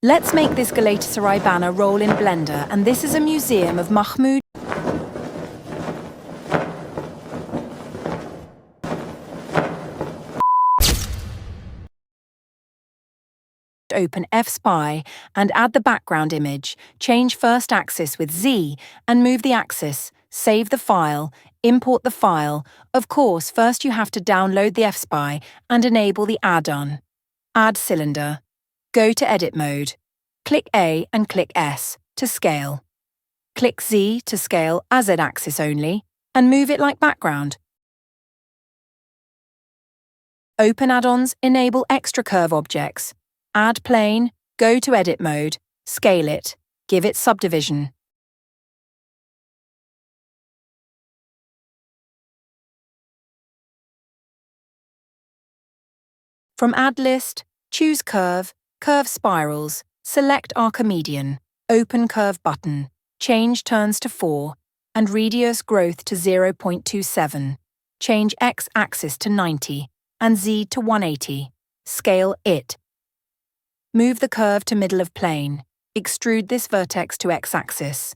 Let's make this Galatasaray banner roll in Blender, and this is a museum of Mahmoud. Open F-Spy and add the background image, change first axis with Z and move the axis, save the file, import the file. Of course, first you have to download the F-Spy and enable the add-on. Add cylinder. Go to edit mode. Click A and click S to scale. Click Z to scale as Z-axis only and move it like background. Open add-ons, enable extra curve objects. Add plane, go to edit mode, scale it, give it subdivision. From add list, choose curve, curve spirals, select Archimedean, open curve button, change turns to 4, and radius growth to 0.27. Change x-axis to 90 and z to 180. Scale it. Move the curve to middle of plane. Extrude this vertex to x-axis.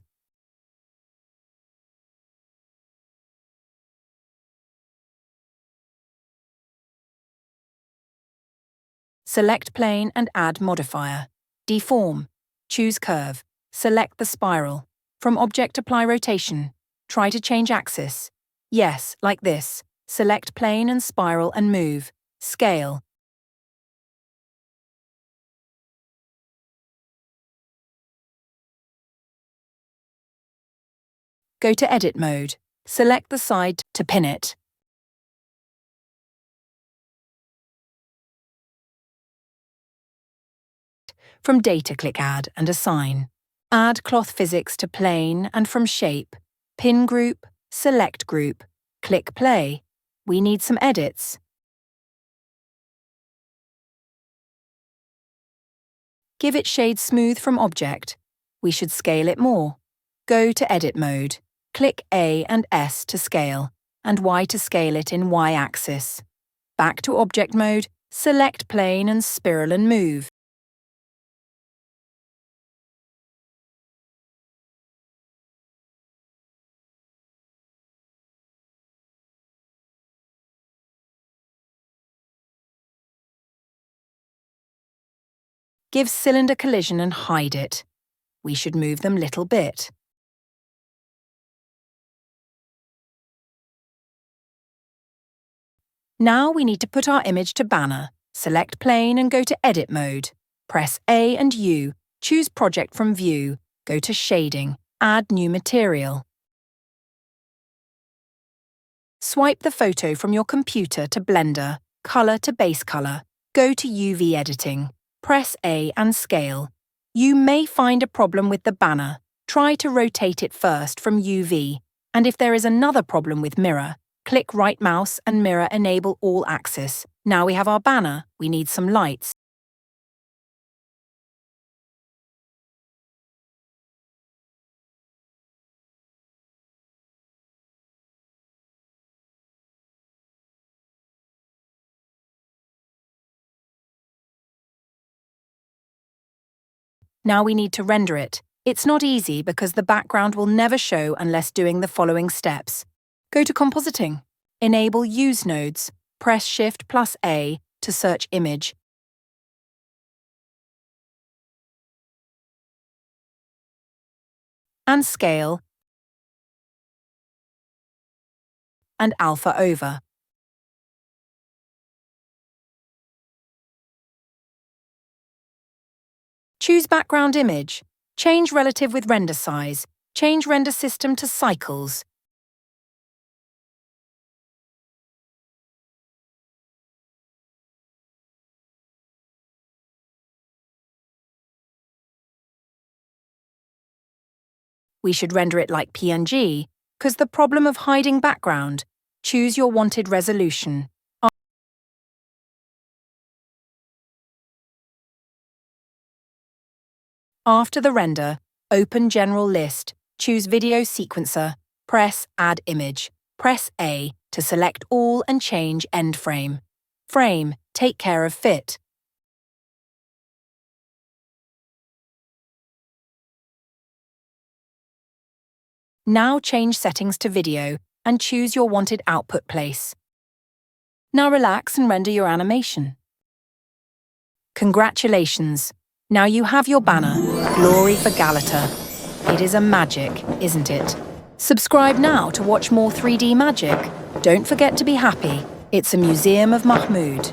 Select plane and add modifier. Deform. Choose curve. Select the spiral. From object, apply rotation. Try to change axis. Yes, like this. Select plane and spiral and move. Scale. Go to edit mode. Select the side to pin it. From data, click add and assign. Add cloth physics to plane and from shape. Pin group, select group. Click play. We need some edits. Give it shade smooth from object. We should scale it more. Go to edit mode. Click A and S to scale, and Y to scale it in Y-axis. Back to object mode, select plane and spiral and move. Give cylinder collision and hide it. We should move them little bit. Now we need to put our image to banner. Select plane and go to edit mode. Press A and U, choose project from view, go to shading, add new material. Swipe the photo from your computer to Blender, color to base color, go to UV editing, press A and scale. You may find a problem with the banner. Try to rotate it first from UV, and if there is another problem with mirror, click right mouse and mirror enable all axis. Now we have our banner, we need some lights. Now we need to render it. It's not easy because the background will never show unless doing the following steps. Go to compositing. Enable use nodes. Press Shift plus A to search image. And scale. And alpha over. Choose background image. Change relative with render size. Change render system to cycles. We should render it like PNG, because the problem of hiding background. Choose your wanted resolution. After the render, open General List, choose Video Sequencer, press Add Image, press A to select all and change End Frame. Frame, take care of fit. Now change settings to video and choose your wanted output place. Now relax and render your animation. Congratulations! Now you have your banner, Glory for Galata. It is a magic, isn't it? Subscribe now to watch more 3D magic. Don't forget to be happy. It's a museum of Mahmoud.